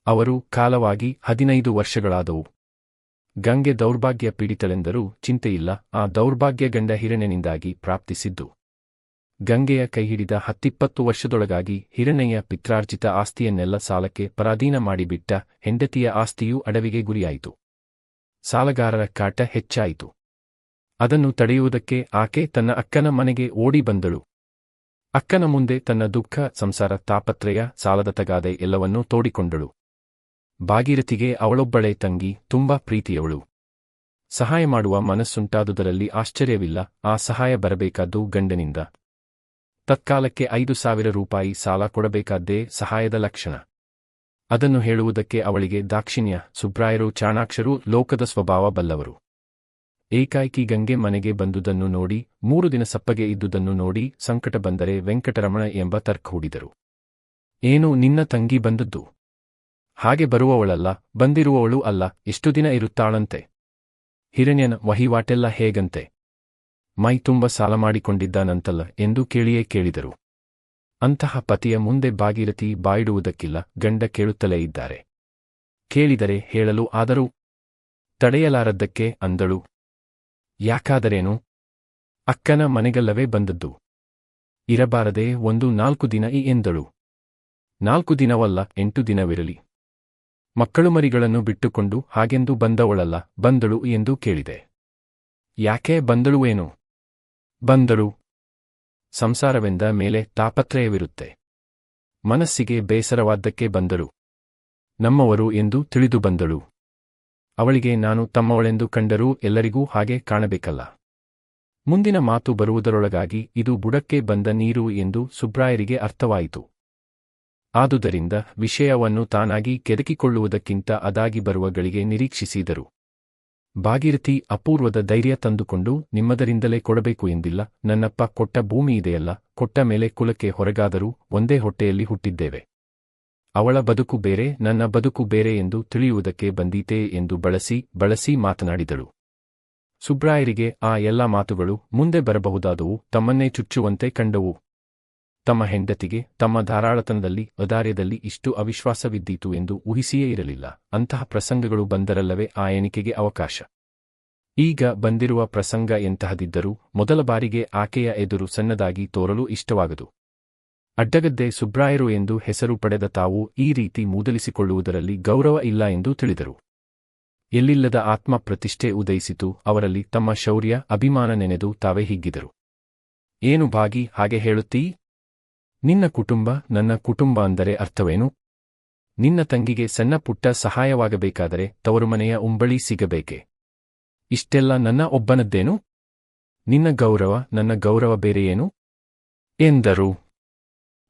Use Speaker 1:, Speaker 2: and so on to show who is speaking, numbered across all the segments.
Speaker 1: ಅವರು ಕಾಲವಾಗಿ 15 ವರ್ಷಗಳಾದವು. ಗಂಗೆ ದೌರ್ಭಾಗ್ಯ ಪೀಡಿತಳೆಂದರೂ ಚಿಂತೆಯಿಲ್ಲ, ಆ ದೌರ್ಭಾಗ್ಯ ಗಂಡ ಹಿರಣ್ಯನಿಂದಾಗಿ ಪ್ರಾಪ್ತಿಸಿದ್ದು. ಗಂಗೆಯ ಕೈಹಿಡಿದ 10-20 ವರ್ಷದೊಳಗಾಗಿ ಹಿರಣ್ಯಯ ಪಿತ್ರಾರ್ಜಿತ ಆಸ್ತಿಯನ್ನೆಲ್ಲ ಸಾಲಕ್ಕೆ ಪರಾಧೀನ ಮಾಡಿಬಿಟ್ಟ. ಹೆಂಡತಿಯ ಆಸ್ತಿಯೂ ಅಡವಿಗೆ ಗುರಿಯಾಯಿತು. ಸಾಲಗಾರರ ಕಾಟ ಹೆಚ್ಚಾಯಿತು. ಅದನ್ನು ತಡೆಯುವುದಕ್ಕೆ ಆಕೆ ತನ್ನ ಅಕ್ಕನ ಮನೆಗೆ ಓಡಿ ಬಂದಳು. ಅಕ್ಕನ ಮುಂದೆ ತನ್ನ ದುಃಖ, ಸಂಸಾರ, ತಾಪತ್ರಯ, ಸಾಲದ ತಗಾದೆ ಎಲ್ಲವನ್ನೂ ತೋಡಿಕೊಂಡಳು. ಭಾಗೀರಥಿಗೆ ಅವಳೊಬ್ಬಳೇ ತಂಗಿ, ತುಂಬಾ ಪ್ರೀತಿಯವಳು. ಸಹಾಯ ಮಾಡುವ ಮನಸ್ಸುಂಟಾದುದರಲ್ಲಿ ಆಶ್ಚರ್ಯವಿಲ್ಲ. ಆ ಸಹಾಯ ಬರಬೇಕಾದ್ದು ಗಂಡನಿಂದ. ತತ್ಕಾಲಕ್ಕೆ 5,000 ರೂಪಾಯಿ ಸಾಲ ಕೊಡಬೇಕಾದ್ದೇ ಸಹಾಯದ ಲಕ್ಷಣ. ಅದನ್ನು ಹೇಳುವುದಕ್ಕೆ ಅವಳಿಗೆ ದಾಕ್ಷಿಣ್ಯ. ಸುಬ್ರಾಯರು ಚಾಣಾಕ್ಷರು, ಲೋಕದ ಸ್ವಭಾವ ಬಲ್ಲವರು. ಏಕಾಏಕಿ ಗಂಗೆ ಮನೆಗೆ ಬಂದುದನ್ನು ನೋಡಿ, 3 ದಿನ ಸಪ್ಪಗೆ ಇದ್ದುದನ್ನು ನೋಡಿ, ಸಂಕಟ ಬಂದರೆ ವೆಂಕಟರಮಣ ಎಂಬ ತರ್ಕ ಹೂಡಿದರು. ಏನು, ನಿನ್ನ ತಂಗಿ ಬಂದದ್ದು? ಹಾಗೆ ಬರುವವಳಲ್ಲ, ಬಂದಿರುವವಳು ಅಲ್ಲ, ಎಷ್ಟು ದಿನ ಇರುತ್ತಾಳಂತೆ? ಹಿರಣ್ಯನ ವಹಿವಾಟೆಲ್ಲ ಹೇಗಂತೆ? ಮೈ ತುಂಬ ಸಾಲ ಮಾಡಿಕೊಂಡಿದ್ದಾನಂತಲ್ಲ ಎಂದು ಕೇಳಿಯೇ ಕೇಳಿದರು. ಅಂತಹ ಪತಿಯ ಮುಂದೆ ಭಾಗೀರಥಿ ಬಾಯಿಡುವುದಕ್ಕಿಲ್ಲ. ಗಂಡ ಕೇಳುತ್ತಲೇ ಇದ್ದಾರೆ. ಕೇಳಿದರೆ ಹೇಳಲು ಆದರೂ ತಡೆಯಲಾರದ್ದಕ್ಕೆ ಅಂದಳು. ಯಾಕಾದರೇನು? ಅಕ್ಕನ ಮನೆಗಲ್ಲವೇ ಬಂದದ್ದು. ಇರಬಾರದೆ 4 ದಿನ ಎಂದಳು. 4 ದಿನವಲ್ಲ, 8 ದಿನವಿರಲಿ. ಮಕ್ಕಳು ಮರಿಗಳನ್ನು ಬಿಟ್ಟುಕೊಂಡು ಹಾಗೆಂದು ಬಂದವಳಲ್ಲ, ಬಂದಳು ಎಂದು ಕೇಳಿದೆ. ಯಾಕೆ ಬಂದಳುವೇನು? ಬಂದಳು. ಸಂಸಾರವೆಂದ ಮೇಲೆ ತಾಪತ್ರಯವಿರುತ್ತೆ. ಮನಸ್ಸಿಗೆ ಬೇಸರವಾದ್ದಕ್ಕೆ ಬಂದಳು. ನಮ್ಮವರು ಎಂದು ತಿಳಿದು ಬಂದಳು. ಅವಳಿಗೆ ನಾನು ತಮ್ಮವಳೆಂದು ಕಂಡರೂ ಎಲ್ಲರಿಗೂ ಹಾಗೆ ಕಾಣಬೇಕಲ್ಲ. ಮುಂದಿನ ಮಾತು ಬರುವುದರೊಳಗಾಗಿ ಇದು ಬುಡಕ್ಕೆ ಬಂದ ನೀರು ಎಂದು ಸುಬ್ರಾಯರಿಗೆ ಅರ್ಥವಾಯಿತು. ಆದುದರಿಂದ ವಿಷಯವನ್ನು ತಾನಾಗಿ ಕೆದಕಿಕೊಳ್ಳುವುದಕ್ಕಿಂತ ಅದಾಗಿ ಬರುವ ಗಳಿಗೆ ನಿರೀಕ್ಷಿಸಿದರು. ಭಾಗೀರಥಿ ಅಪೂರ್ವದ ಧೈರ್ಯ ತಂದುಕೊಂಡು, ನಿಮ್ಮದರಿಂದಲೇ ಕೊಡಬೇಕು ಎಂದಿಲ್ಲ. ನನ್ನಪ್ಪ ಕೊಟ್ಟ ಭೂಮಿ ಇದೆಯಲ್ಲ, ಕೊಟ್ಟ ಮೇಲೆ ಕುಲಕ್ಕೆ ಹೊರಗಾದರೂ ಒಂದೇ ಹೊಟ್ಟೆಯಲ್ಲಿ ಹುಟ್ಟಿದ್ದೇವೆ. ಅವಳ ಬದುಕು ಬೇರೆ, ನನ್ನ ಬದುಕು ಬೇರೆ ಎಂದು ತಿಳಿಯುವುದಕ್ಕೆ ಬಂದೀತೆ ಎಂದು ಬಳಸಿ ಮಾತನಾಡಿದಳು. ಸುಬ್ರಾಯರಿಗೆ ಆ ಎಲ್ಲ ಮಾತುಗಳು ಮುಂದೆ ಬರಬಹುದಾದವು ತಮ್ಮನ್ನೇ ಚುಚ್ಚುವಂತೆ ಕಂಡವು. ತಮ್ಮ ಹೆಂಡತಿಗೆ ತಮ್ಮ ಧಾರಾಳತನದಲ್ಲಿ, ಔದಾರ್ಯದಲ್ಲಿ ಇಷ್ಟು ಅವಿಶ್ವಾಸವಿದ್ದೀತು ಎಂದು ಊಹಿಸಿಯೇ ಇರಲಿಲ್ಲ. ಅಂತಹ ಪ್ರಸಂಗಗಳು ಬಂದರಲ್ಲವೇ ಆ ಎಣಿಕೆಗೆ ಅವಕಾಶ. ಈಗ ಬಂದಿರುವ ಪ್ರಸಂಗ ಎಂತಹದಿದ್ದರೂ ಮೊದಲ ಬಾರಿಗೆ ಆಕೆಯ ಎದುರು ಸಣ್ಣದಾಗಿ ತೋರಲು ಇಷ್ಟವಾಗದು. ಅಡ್ಡಗದ್ದೆ ಸುಬ್ರಾಯರು ಎಂದು ಹೆಸರು ಪಡೆದ ತಾವು ಈ ರೀತಿ ಮೂದಲಿಸಿಕೊಳ್ಳುವುದರಲ್ಲಿ ಗೌರವ ಇಲ್ಲ ಎಂದು ತಿಳಿದರು. ಎಲ್ಲಿಲ್ಲದ ಆತ್ಮ ಪ್ರತಿಷ್ಠೆ ಉದಯಿಸಿತು ಅವರಲ್ಲಿ. ತಮ್ಮ ಶೌರ್ಯ, ಅಭಿಮಾನ ನೆನೆದು ತಾವೇ ಹಿಗ್ಗಿದರು. ಏನು ಭಾಗಿ, ಹಾಗೆ ಹೇಳುತ್ತೀ? ನಿನ್ನ ಕುಟುಂಬ ನನ್ನ ಕುಟುಂಬ ಅಂದರೆ ಅರ್ಥವೇನು? ನಿನ್ನ ತಂಗಿಗೆ ಸಣ್ಣ ಪುಟ್ಟ ಸಹಾಯವಾಗಬೇಕಾದರೆ ತವರುಮನೆಯ ಉಂಬಳಿ ಸಿಗಬೇಕೆ? ಇಷ್ಟೆಲ್ಲ ನನ್ನ ಒಬ್ಬನದ್ದೇನು? ನಿನ್ನ ಗೌರವ ನನ್ನ ಗೌರವ ಬೇರೆಯೇನು? ಎಂದರು.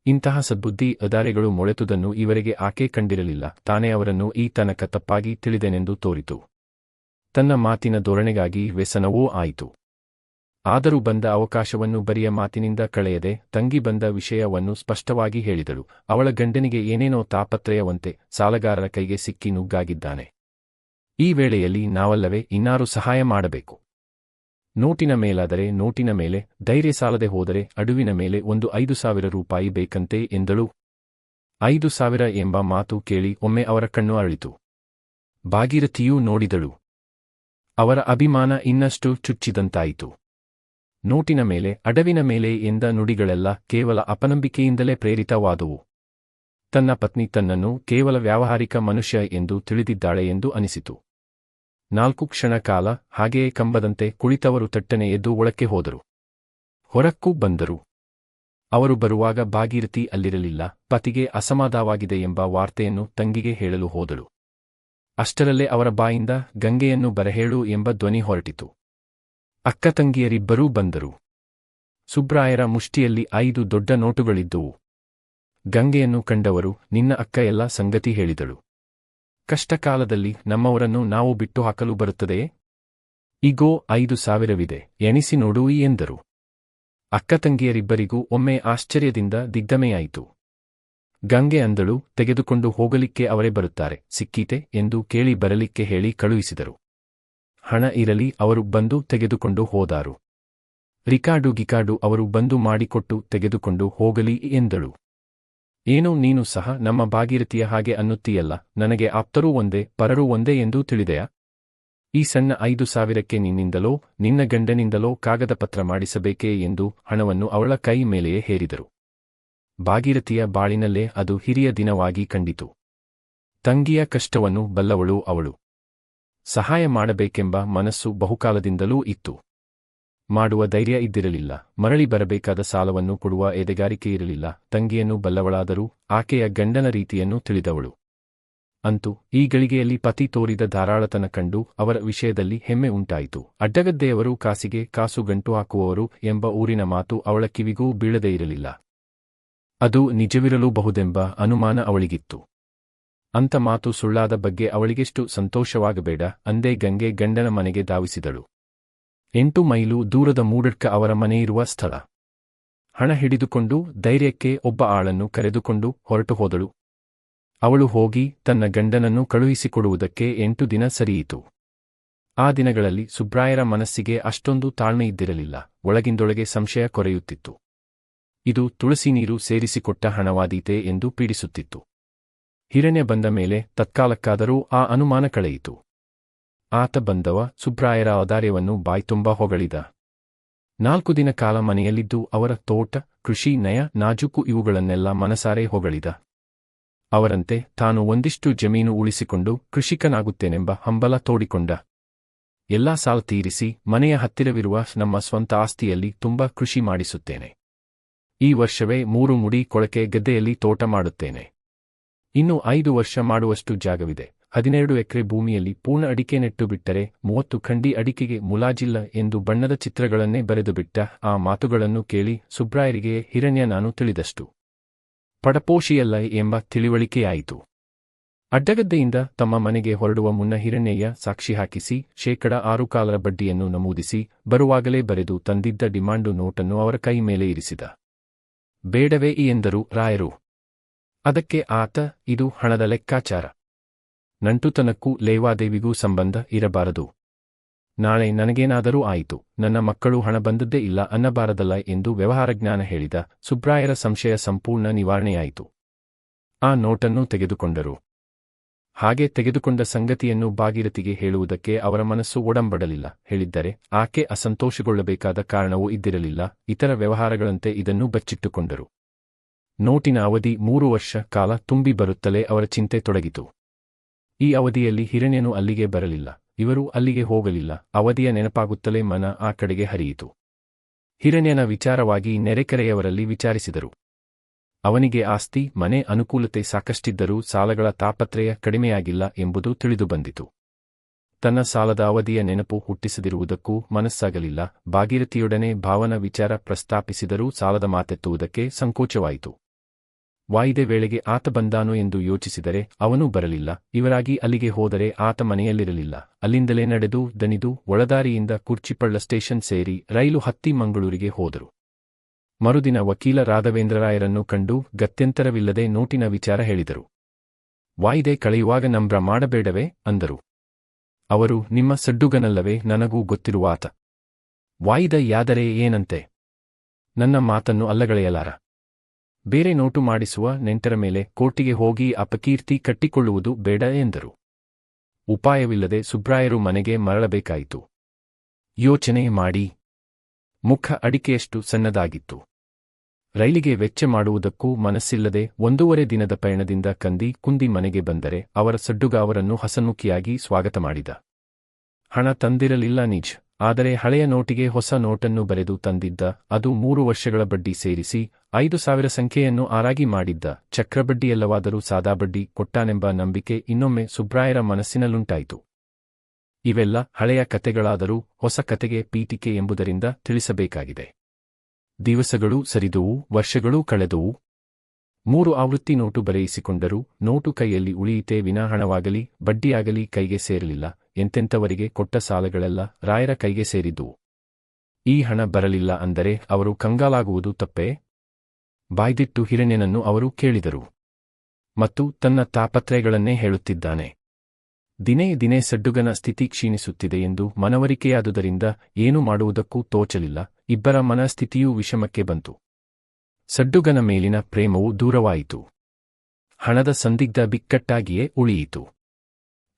Speaker 1: ಇಂತಹ ಸದ್ಬುದ್ಧಿ, ಔದಾರ್ಯಗಳು ಮೊಳೆತುದನ್ನು ಇವರೆಗೆ ಆಕೆ ಕಂಡಿರಲಿಲ್ಲ. ತಾನೇ ಅವರನ್ನು ಈ ತನಕ ತಪ್ಪಾಗಿ ತಿಳಿದೆನೆಂದು ತೋರಿತು. ತನ್ನ ಮಾತಿನ ಧೋರಣೆಗಾಗಿ ವ್ಯಸನವೂ ಆಯಿತು. ಆದರೂ ಬಂದ ಅವಕಾಶವನ್ನು ಬರಿಯ ಮಾತಿನಿಂದ ಕಳೆಯದೆ ತಂಗಿ ಬಂದ ವಿಷಯವನ್ನು ಸ್ಪಷ್ಟವಾಗಿ ಹೇಳಿದಳು. ಅವಳ ಗಂಡನಿಗೆ ಏನೇನೋ ತಾಪತ್ರಯವಂತೆ, ಸಾಲಗಾರರ ಕೈಗೆ ಸಿಕ್ಕಿ ನುಗ್ಗಾಗಿದ್ದಾನೆ. ಈ ವೇಳೆಯಲ್ಲಿ ನಾವಲ್ಲವೇ ಇನ್ನಾರು ಸಹಾಯ ಮಾಡಬೇಕು? ನೋಟಿನ ಮೇಲಾದರೆ ನೋಟಿನ ಮೇಲೆ, ಧೈರ್ಯ ಸಾಲದೆ ಹೋದರೆ ಅಡುವಿನ ಮೇಲೆ ಒಂದು 5,000 ರೂಪಾಯಿ ಬೇಕಂತೆ ಎಂದಳು. 5,000 ಎಂಬ ಮಾತು ಕೇಳಿ ಒಮ್ಮೆ ಅವರ ಕಣ್ಣು ಅರಳಿತು. ಭಾಗೀರಥಿಯೂ ನೋಡಿದಳು. ಅವರ ಅಭಿಮಾನ ಇನ್ನಷ್ಟು ಚುಚ್ಚಿದಂತಾಯಿತು. ನೋಟಿನ ಮೇಲೆ, ಅಡವಿನ ಮೇಲೆ ಎಂದ ನುಡಿಗಳೆಲ್ಲ ಕೇವಲ ಅಪನಂಬಿಕೆಯಿಂದಲೇ ಪ್ರೇರಿತವಾದುವು. ತನ್ನ ಪತ್ನಿ ತನ್ನನ್ನು ಕೇವಲ ವ್ಯಾವಹಾರಿಕ ಮನುಷ್ಯ ಎಂದು ತಿಳಿದಿದ್ದಾಳೆ ಎಂದು ಅನಿಸಿತು. 4 ಕ್ಷಣ ಕಾಲ ಹಾಗೆಯೇ ಕಂಬದಂತೆ ಕುಳಿತವರು ತಟ್ಟನೆ ಎದ್ದು ಒಳಕ್ಕೆ ಹೋದರು. ಹೊರಕ್ಕೂ ಬಂದರು. ಅವರು ಬರುವಾಗ ಭಾಗೀರಥಿ ಅಲ್ಲಿರಲಿಲ್ಲ. ಪತಿಗೆ ಅಸಮಾಧಾನವಾಗಿದೆ ಎಂಬ ವಾರ್ತೆಯನ್ನು ತಂಗಿಗೆ ಹೇಳಲು ಹೋದಳು. ಅಷ್ಟರಲ್ಲೇ ಅವರ ಬಾಯಿಂದ ಗಂಗೆಯನ್ನು ಬರಹೇಳು ಎಂಬ ಧ್ವನಿ ಹೊರಟಿತು. ಅಕ್ಕ ತಂಗಿಯರಿಬ್ಬರೂ ಬಂದರು. ಸುಬ್ರಾಯರ ಮುಷ್ಟಿಯಲ್ಲಿ 5 ದೊಡ್ಡ ನೋಟುಗಳಿದ್ದುವು. ಗಂಗೆಯನ್ನು ಕಂಡವರು, ನಿನ್ನ ಅಕ್ಕ ಎಲ್ಲ ಸಂಗತಿ ಹೇಳಿದಳು. ಕಷ್ಟಕಾಲದಲ್ಲಿ ನಮ್ಮವರನ್ನು ನಾವು ಬಿಟ್ಟು ಹಾಕಲು ಬರುತ್ತದೆಯೇ? ಇಗೋ 5,000ವಿದೆ, ಎಣಿಸಿ ನೋಡು ಎಂದರು. ಅಕ್ಕ ತಂಗಿಯರಿಬ್ಬರಿಗೂ ಒಮ್ಮೆ ಆಶ್ಚರ್ಯದಿಂದ ದಿಗ್ಭ್ರಮೆಯಾಯಿತು. ಗಂಗೆ ಅಂದಳು, ತೆಗೆದುಕೊಂಡು ಹೋಗಲಿಕ್ಕೆ ಅವರೇ ಬರುತ್ತಾರೆ, ಸಿಕ್ಕೀತೆ ಎಂದು ಕೇಳಿ ಬರಲಿಕ್ಕೆ ಹೇಳಿ ಕಳುಹಿಸಿದರು. ಹಣ ಇರಲಿ, ಅವರು ಬಂದು ತೆಗೆದುಕೊಂಡು ಹೋದಾರು. ರಿಕಾರ್ಡು ಗಿಕಾರ್ಡು ಅವರು ಬಂದು ಮಾಡಿಕೊಟ್ಟು ತೆಗೆದುಕೊಂಡು ಹೋಗಲಿ ಎಂದಳು. ಏನೋ ನೀನು ಸಹ ನಮ್ಮ ಭಾಗೀರಥಿಯ ಹಾಗೆ ಅನ್ನುತ್ತೀಯಲ್ಲ, ನನಗೆ ಆಪ್ತರೂ ಒಂದೇ ಪರರೂ ಒಂದೇ ಎಂದು ತಿಳಿದೆಯಾ? ಈ ಸಣ್ಣ 5,000ಕ್ಕೆ ನಿನ್ನಿಂದಲೋ ನಿನ್ನ ಗಂಡನಿಂದಲೋ ಕಾಗದ ಪತ್ರ ಮಾಡಿಸಬೇಕೇ ಎಂದು ಹಣವನ್ನು ಅವಳ ಕೈ ಮೇಲೆಯೇ ಹೇರಿದರು. ಭಾಗೀರಥಿಯ ಬಾಳಿನಲ್ಲೇ ಅದು ಹಿರಿಯ ದಿನವಾಗಿ ಕಂಡಿತು. ತಂಗಿಯ ಕಷ್ಟವನ್ನು ಬಲ್ಲವಳು ಅವಳು. ಸಹಾಯ ಮಾಡಬೇಕೆಂಬ ಮನಸ್ಸು ಬಹುಕಾಲದಿಂದಲೂ ಇತ್ತು. ಮಾಡುವ ಧೈರ್ಯ ಇದ್ದಿರಲಿಲ್ಲ. ಮರಳಿ ಬರಬೇಕಾದ ಸಾಲವನ್ನು ಕೊಡುವ ಎದೆಗಾರಿಕೆಯಿರಲಿಲ್ಲ. ತಂಗಿಯನ್ನು ಬಲ್ಲವಳಾದರೂ ಆಕೆಯ ಗಂಡನ ರೀತಿಯನ್ನು ತಿಳಿದವಳು. ಅಂತೂ ಈ ಗಳಿಗೆಯಲ್ಲಿ ಪತಿ ತೋರಿದ ಧಾರಾಳತನ ಕಂಡು ಅವರ ವಿಷಯದಲ್ಲಿ ಹೆಮ್ಮೆ ಉಂಟಾಯಿತು. ಅಡ್ಡಗದ್ದೆಯವರು ಕಾಸಿಗೆ ಕಾಸು ಗಂಟು ಹಾಕುವವರು ಎಂಬ ಊರಿನ ಮಾತು ಅವಳ ಕಿವಿಗೂ ಬೀಳದೇ ಇರಲಿಲ್ಲ. ಅದು ನಿಜವಿರಲೂಬಹುದೆಂಬ ಅನುಮಾನ ಅವಳಿಗಿತ್ತು. ಅಂಥ ಮಾತು ಸುಳ್ಳಾದ ಬಗ್ಗೆ ಅವಳಿಗೆಷ್ಟು ಸಂತೋಷವಾಗಬೇಡ ಅಂದೇ ಗಂಗೆ ಗಂಡನ ಮನೆಗೆ ಧಾವಿಸಿದಳು. 8 ಮೈಲು ದೂರದ ಮೂಡಡ್ಕ ಅವರ ಮನೆಯಿರುವ ಸ್ಥಳ. ಹಣ ಹಿಡಿದುಕೊಂಡು ಧೈರ್ಯಕ್ಕೆ ಒಬ್ಬ ಆಳನ್ನು ಕರೆದುಕೊಂಡು ಹೊರಟು ಹೋದಳು. ಅವಳು ಹೋಗಿ ತನ್ನ ಗಂಡನನ್ನು ಕಳುಹಿಸಿಕೊಡುವುದಕ್ಕೆ 8 ದಿನ ಸರಿಯಿತು. ಆ ದಿನಗಳಲ್ಲಿ ಸುಬ್ರಾಯರ ಮನಸ್ಸಿಗೆ ಅಷ್ಟೊಂದು ತಾಳ್ಮೆಯಿದ್ದಿರಲಿಲ್ಲ. ಒಳಗಿಂದೊಳಗೆ ಸಂಶಯ ಕೊರೆಯುತ್ತಿತ್ತು. ಇದು ತುಳಸಿ ನೀರು ಸೇರಿಸಿಕೊಟ್ಟ ಹಣವಾದೀತೆ ಎಂದು ಪೀಡಿಸುತ್ತಿತ್ತು. ಹಿರಣ್ಯ ಬಂದ ಮೇಲೆ ತತ್ಕಾಲಕ್ಕಾದರೂ ಆ ಅನುಮಾನ ಕಳೆಯಿತು. ಆತ ಬಂದವ ಸುಬ್ರಾಯರ ಔದಾರ್ಯವನ್ನು ಬಾಯ್ತುಂಬ ಹೊಗಳಿದ. 4 ದಿನ ಕಾಲ ಮನೆಯಲ್ಲಿದ್ದು ಅವರ ತೋಟ, ಕೃಷಿ, ನಯ, ನಾಜೂಕು ಇವುಗಳನ್ನೆಲ್ಲ ಮನಸಾರೆ ಹೊಗಳಿದ. ಅವರಂತೆ ತಾನು ಒಂದಿಷ್ಟು ಜಮೀನು ಉಳಿಸಿಕೊಂಡು ಕೃಷಿಕನಾಗುತ್ತೇನೆಂಬ ಹಂಬಲ ತೋಡಿಕೊಂಡ. ಎಲ್ಲಾ ಸಾಲ ತೀರಿಸಿ ಮನೆಯ ಹತ್ತಿರವಿರುವ ನಮ್ಮ ಸ್ವಂತ ಆಸ್ತಿಯಲ್ಲಿ ತುಂಬ ಕೃಷಿ ಮಾಡಿಸುತ್ತೇನೆ. ಈ ವರ್ಷವೇ 3 ಮುಡಿ ಕೊಳಕೆ ಗದ್ದೆಯಲ್ಲಿ ತೋಟ ಮಾಡುತ್ತೇನೆ. ಇನ್ನು 5 ವರ್ಷ ಮಾಡುವಷ್ಟು ಜಾಗವಿದೆ. 12 ಎಕರೆ ಭೂಮಿಯಲ್ಲಿ ಪೂರ್ಣ ಅಡಿಕೆ ನೆಟ್ಟು ಬಿಟ್ಟರೆ 30 ಖಂಡಿ ಅಡಿಕೆಗೆ ಮುಲಾಜಿಲ್ಲ ಎಂದು ಬಣ್ಣದ ಚಿತ್ರಗಳನ್ನೇ ಬರೆದುಬಿಟ್ಟ. ಆ ಮಾತುಗಳನ್ನು ಕೇಳಿ ಸುಬ್ರಾಯರಿಗೆ ಹಿರಣ್ಯ ನಾನು ತಿಳಿದಷ್ಟು ಪಡಪೋಷಿಯಲ್ಲ ಎಂಬ ತಿಳಿವಳಿಕೆಯಾಯಿತು. ಅಡ್ಡಗದ್ದೆಯಿಂದ ತಮ್ಮ ಮನೆಗೆ ಹೊರಡುವ ಮುನ್ನ ಹಿರಣ್ಯಯ್ಯ ಸಾಕ್ಷಿ ಹಾಕಿಸಿ ಶೇಕಡ 6 ಬಡ್ಡಿಯನ್ನು ನಮೂದಿಸಿ ಬರುವಾಗಲೇ ಬರೆದು ತಂದಿದ್ದ ಡಿಮಾಂಡು ನೋಟನ್ನು ಅವರ ಕೈ ಮೇಲೆ ಇರಿಸಿದ. ಬೇಡವೇ ಎಂದರು ರಾಯರು. ಅದಕ್ಕೆ ಆತ, ಇದು ಹಣದ ಲೆಕ್ಕಾಚಾರ. ನಂಟುತನಕ್ಕೂ ಲೇವಾದೇವಿಗೂ ಸಂಬಂಧ ಇರಬಾರದು. ನಾಳೆ ನನಗೇನಾದರೂ ಆಯಿತು, ನನ್ನ ಮಕ್ಕಳು ಹಣ ಬಂದದ್ದೇ ಇಲ್ಲ ಅನ್ನಬಾರದಲ್ಲ ಎಂದು ವ್ಯವಹಾರಜ್ಞಾನ ಹೇಳಿದ. ಸುಬ್ರಾಯರ ಸಂಶಯ ಸಂಪೂರ್ಣ ನಿವಾರಣೆಯಾಯಿತು. ಆ ನೋಟನ್ನು ತೆಗೆದುಕೊಂಡರು. ಹಾಗೆ ತೆಗೆದುಕೊಂಡ ಸಂಗತಿಯನ್ನು ಭಾಗೀರಥಿಗೆ ಹೇಳುವುದಕ್ಕೆ ಅವರ ಮನಸ್ಸು ಒಡಂಬಡಲಿಲ್ಲ. ಹೇಳಿದ್ದರೆ ಆಕೆ ಅಸಂತೋಷಗೊಳ್ಳಬೇಕಾದ ಕಾರಣವೂ ಇದ್ದಿರಲಿಲ್ಲ. ಇತರ ವ್ಯವಹಾರಗಳಂತೆ ಇದನ್ನು ಬಚ್ಚಿಟ್ಟುಕೊಂಡರು. ನೋಟಿನ ಅವಧಿ 3 ವರ್ಷ ಕಾಲ ತುಂಬಿ ಬರುತ್ತಲೇ ಅವರ ಚಿಂತೆ ತೊಡಗಿತು. ಈ ಅವಧಿಯಲ್ಲಿ ಹಿರಣ್ಯನು ಅಲ್ಲಿಗೆ ಬರಲಿಲ್ಲ. ಇವರು ಅಲ್ಲಿಗೆ ಹೋಗಲಿಲ್ಲ. ಅವಧಿಯ ನೆನಪಾಗುತ್ತಲೇ ಮನ ಆ ಕಡೆಗೆ ಹರಿಯಿತು. ಹಿರಣ್ಯನ ವಿಚಾರವಾಗಿ ನೆರೆಕರೆಯವರಲ್ಲಿ ವಿಚಾರಿಸಿದರು. ಅವನಿಗೆ ಆಸ್ತಿ, ಮನೆ, ಅನುಕೂಲತೆ ಸಾಕಷ್ಟಿದ್ದರೂ ಸಾಲಗಳ ತಾಪತ್ರಯ ಕಡಿಮೆಯಾಗಿಲ್ಲ ಎಂಬುದು ತಿಳಿದುಬಂದಿತು. ತನ್ನ ಸಾಲದ ಅವಧಿಯ ನೆನಪು ಹುಟ್ಟಿಸದಿರುವುದಕ್ಕೂ ಮನಸ್ಸಾಗಲಿಲ್ಲ. ಭಾಗೀರಥಿಯೊಡನೆ ಭಾವನ ವಿಚಾರ ಪ್ರಸ್ತಾಪಿಸಿದರೂ ಸಾಲದ ಮಾತೆತ್ತುವುದಕ್ಕೆ ಸಂಕೋಚವಾಯಿತು. ವಾಯಿದೆ ವೇಳೆಗೆ ಆತ ಬಂದಾನು ಎಂದು ಯೋಚಿಸಿದರೆ ಅವನೂ ಬರಲಿಲ್ಲ. ಇವರಾಗಿ ಅಲ್ಲಿಗೆ ಹೋದರೆ ಆತ ಮನೆಯಲ್ಲಿರಲಿಲ್ಲ. ಅಲ್ಲಿಂದಲೇ ನಡೆದು ದಣಿದು ಒಳದಾರಿಯಿಂದ ಕುರ್ಚಿಪಳ್ಳ ಸ್ಟೇಷನ್ ಸೇರಿ ರೈಲು ಹತ್ತಿ ಮಂಗಳೂರಿಗೆ ಹೋದರು. ಮರುದಿನ ವಕೀಲ ರಾಘವೇಂದ್ರರಾಯರನ್ನು ಕಂಡು ಗತ್ಯಂತರವಿಲ್ಲದೆ ನೋಟಿನ ವಿಚಾರ ಹೇಳಿದರು. ವಾಯಿದೆ ಕಳೆಯುವಾಗ ನಂಬ್ರ ಮಾಡಬೇಡವೇ ಅಂದರು. ಅವರು, ನಿಮ್ಮ ಸಡ್ಡುಗನಲ್ಲವೇ, ನನಗೂ ಗೊತ್ತಿರುವ ಆತ. ವಾಯಿದ ಯಾದರೆ ಏನಂತೆ? ನನ್ನ ಮಾತನ್ನು ಅಲ್ಲಗಳೆಯಲಾರ. ಬೇರೆ ನೋಟು ಮಾಡಿಸುವ ನೆಂಟರ ಮೇಲೆ ಕೋರ್ಟಿಗೆ ಹೋಗಿ ಅಪಕೀರ್ತಿ ಕಟ್ಟಿಕೊಳ್ಳುವುದು ಬೇಡ ಎಂದರು. ಉಪಾಯವಿಲ್ಲದೆ ಸುಬ್ರಾಯರು ಮನೆಗೆ ಮರಳಬೇಕಾಯಿತು. ಯೋಚನೆ ಮಾಡಿ. ಮುಖ ಅಡಿಕೆಯಷ್ಟು ಸಣ್ಣದಾಗಿತ್ತು. ರೈಲಿಗೆ ವೆಚ್ಚ ಮಾಡುವುದಕ್ಕೂ ಮನಸ್ಸಿಲ್ಲದೆ 1.5 ದಿನದ ಪಯಣದಿಂದ ಕಂದಿ ಕುಂದಿ ಮನೆಗೆ ಬಂದರೆ ಅವರ ಸಡ್ಡುಗ ಅವರನ್ನು ಹಸನ್ಮುಖಿಯಾಗಿ ಸ್ವಾಗತ ಮಾಡಿದ. ಹಣ ತಂದಿರಲಿಲ್ಲ ನಿಜ, ಆದರೆ ಹಳೆಯ ನೋಟಿಗೆ ಹೊಸ ನೋಟನ್ನು ಬರೆದು ತಂದಿದ್ದ. ಅದು 3 ವರ್ಷಗಳ ಬಡ್ಡಿ ಸೇರಿಸಿ 5,000 ಸಂಖ್ಯೆಯನ್ನು ಆರಾಗಿ ಮಾಡಿದ್ದ. ಚಕ್ರಬಡ್ಡಿಯಲ್ಲವಾದರೂ ಸಾದಾ ಬಡ್ಡಿ ಕೊಟ್ಟಾನೆಂಬ ನಂಬಿಕೆ ಇನ್ನೊಮ್ಮೆ ಸುಬ್ರಾಯರ ಮನಸ್ಸಿನಲ್ಲುಂಟಾಯಿತು. ಇವೆಲ್ಲ ಹಳೆಯ ಕತೆಗಳಾದರೂ ಹೊಸ ಕತೆಗೆ ಪೀಠಿಕೆ ಎಂಬುದರಿಂದ ತಿಳಿಸಬೇಕಾಗಿದೆ. ದಿವಸಗಳು ಸರಿದುವು, ವರ್ಷಗಳೂ ಕಳೆದುವು. 3 ಆವೃತ್ತಿ ನೋಟು ಬರೆಯಿಸಿಕೊಂಡರೂ ನೋಟು ಕೈಯಲ್ಲಿ ಉಳಿಯಿತೇ ವಿನಾ ಹಣವಾಗಲಿ ಬಡ್ಡಿಯಾಗಲಿ ಕೈಗೆ ಸೇರಲಿಲ್ಲ. ಎಂತೆಂಥವರಿಗೆ ಕೊಟ್ಟ ಸಾಲಗಳೆಲ್ಲ ರಾಯರ ಕೈಗೆ ಸೇರಿದ್ದುವು. ಈ ಹಣ ಬರಲಿಲ್ಲ ಅಂದರೆ ಅವರು ಕಂಗಾಲಾಗುವುದು ತಪ್ಪೇ? ಬಾಯ್ದಿಟ್ಟು ಹಿರಣ್ಯನನ್ನು ಅವರು ಕೇಳಿದರು. ಮತ್ತು ತನ್ನ ತಾಪತ್ರಯಗಳನ್ನೇ ಹೇಳುತ್ತಿದ್ದಾನೆ. ದಿನೇ ದಿನೇ ಸಡ್ಡುಗನ ಸ್ಥಿತಿ ಕ್ಷೀಣಿಸುತ್ತಿದೆ ಎಂದು ಮನವರಿಕೆಯಾದುದರಿಂದ ಏನು ಮಾಡುವುದಕ್ಕೂ ತೋಚಲಿಲ್ಲ. ಇಬ್ಬರ ಮನಸ್ಥಿತಿಯೂ ವಿಷಮಕ್ಕೆ ಬಂತು. ಸಡ್ಡುಗನ ಮೇಲಿನ ಪ್ರೇಮವು ದೂರವಾಯಿತು. ಹಣದ ಸಂದಿಗ್ಧ ಬಿಕ್ಕಟ್ಟಾಗಿಯೇ ಉಳಿಯಿತು.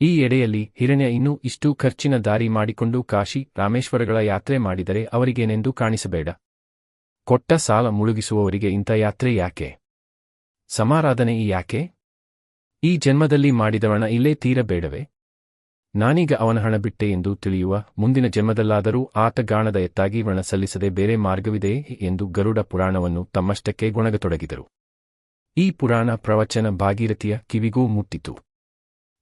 Speaker 1: ಈ ಎಡೆಯಲ್ಲಿ ಹಿರಣ್ಯ ಇನ್ನೂ ಇಷ್ಟು ಖರ್ಚಿನ ದಾರಿ ಮಾಡಿಕೊಂಡು ಕಾಶಿ ರಾಮೇಶ್ವರಗಳ ಯಾತ್ರೆ ಮಾಡಿದರೆ ಅವರಿಗೇನೆಂದು ಕಾಣಿಸಬೇಡ. ಕೊಟ್ಟ ಸಾಲ ಮುಳುಗಿಸುವವರಿಗೆ ಇಂಥ ಯಾತ್ರೆ ಯಾಕೆ? ಸಮಾರಾಧನೆ ಯಾಕೆ? ಈ ಜನ್ಮದಲ್ಲಿ ಮಾಡಿದವಣ ಇಲ್ಲೇ ತೀರಬೇಡವೇ? ನಾನೀಗ ಅವನ ಹಣ ಬಿಟ್ಟೆ ಎಂದು ತಿಳಿಯುವ ಮುಂದಿನ ಜನ್ಮದಲ್ಲಾದರೂ ಆತ ಗಾಣದ ಎತ್ತಾಗಿ ವ್ರಣ ಸಲ್ಲಿಸದೆ ಬೇರೆ ಮಾರ್ಗವಿದೆಯೇ ಎಂದು ಗರುಡ ಪುರಾಣವನ್ನು ತಮ್ಮಷ್ಟಕ್ಕೆ ಗೊಣಗತೊಡಗಿದರು. ಈ ಪುರಾಣ ಪ್ರವಚನ ಭಾಗೀರಥಿಯ ಕಿವಿಗೂ ಮುಟ್ಟಿತು.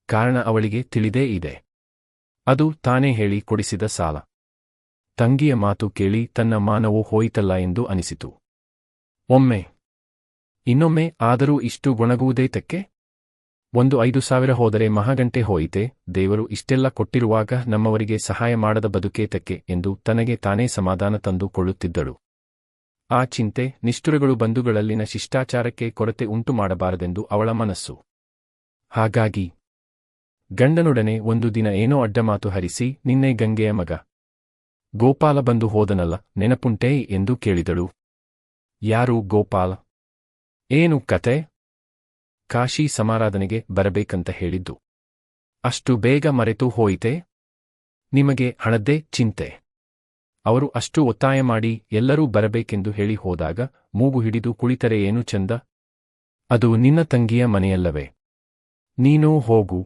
Speaker 1: ಕಾರಣ ಅವಳಿಗೆ ತಿಳಿದೇ ಇದೆ. ಅದು ತಾನೇ ಹೇಳಿ ಕೊಡಿಸಿದ ಸಾಲ. ತಂಗಿಯ ಮಾತು ಕೇಳಿ ತನ್ನ ಮಾನವೂ ಹೋಯಿತಲ್ಲ ಎಂದು ಅನಿಸಿತು. ಒಮ್ಮೆ ಇನ್ನೊಮ್ಮೆ ಆದರೂ ಇಷ್ಟು ಗೊಣಗುವುದೇತಕ್ಕೆ? 5,000 ಹೋದರೆ ಮಹಾಗಂಟೆ ಹೋಯಿತೆ, ದೇವರು ಇಷ್ಟೆಲ್ಲ ಕೊಟ್ಟಿರುವಾಗ ನಮ್ಮವರಿಗೆ ಸಹಾಯ ಮಾಡದ ಬದುಕೇತಕ್ಕೆ ಎಂದು ತನಗೆ ತಾನೇ ಸಮಾಧಾನ ತಂದು ಕೊಳ್ಳುತ್ತಿದ್ದಳು. ಆ ಚಿಂತೆ ನಿಷ್ಠುರಗಳು ಬಂಧುಗಳಲ್ಲಿನ ಶಿಷ್ಟಾಚಾರಕ್ಕೆ ಕೊರತೆ ಉಂಟು ಮಾಡಬಾರದೆಂದು ಅವಳ ಮನಸ್ಸು. ಹಾಗಾಗಿ ಗಂಡನೊಡನೆ ಒಂದು ದಿನ ಏನೋ ಅಡ್ಡಮಾತು ಹರಿಸಿ, ನಿನ್ನೆ ಗಂಗೆಯ ಮಗ ಗೋಪಾಲ ಬಂದು ಹೋದನಲ್ಲ, ನೆನಪುಂಟೇ ಎಂದು ಕೇಳಿದಳು. ಯಾರು ಗೋಪಾಲ? ಏನು ಕತೆ? ಕಾಶಿ ಸಮಾರಾಧನೆಗೆ ಬರಬೇಕಂತ ಹೇಳಿದ್ದು. ಅಷ್ಟು ಬೇಗ ಮರೆತು ಹೋಯಿತೆ? ನಿಮಗೆ ಹಣದ್ದೇ ಚಿಂತೆ. ಅವರು ಅಷ್ಟು ಒತ್ತಾಯ ಮಾಡಿ ಎಲ್ಲರೂ ಬರಬೇಕೆಂದು ಹೇಳಿ ಹೋದಾಗ ಮೂಗು ಹಿಡಿದು ಕುಳಿತರೆ ಏನು ಚಂದ? ಅದು ನಿನ್ನ ತಂಗಿಯ ಮನೆಯಲ್ಲವೇ? ನೀನೂ ಹೋಗು.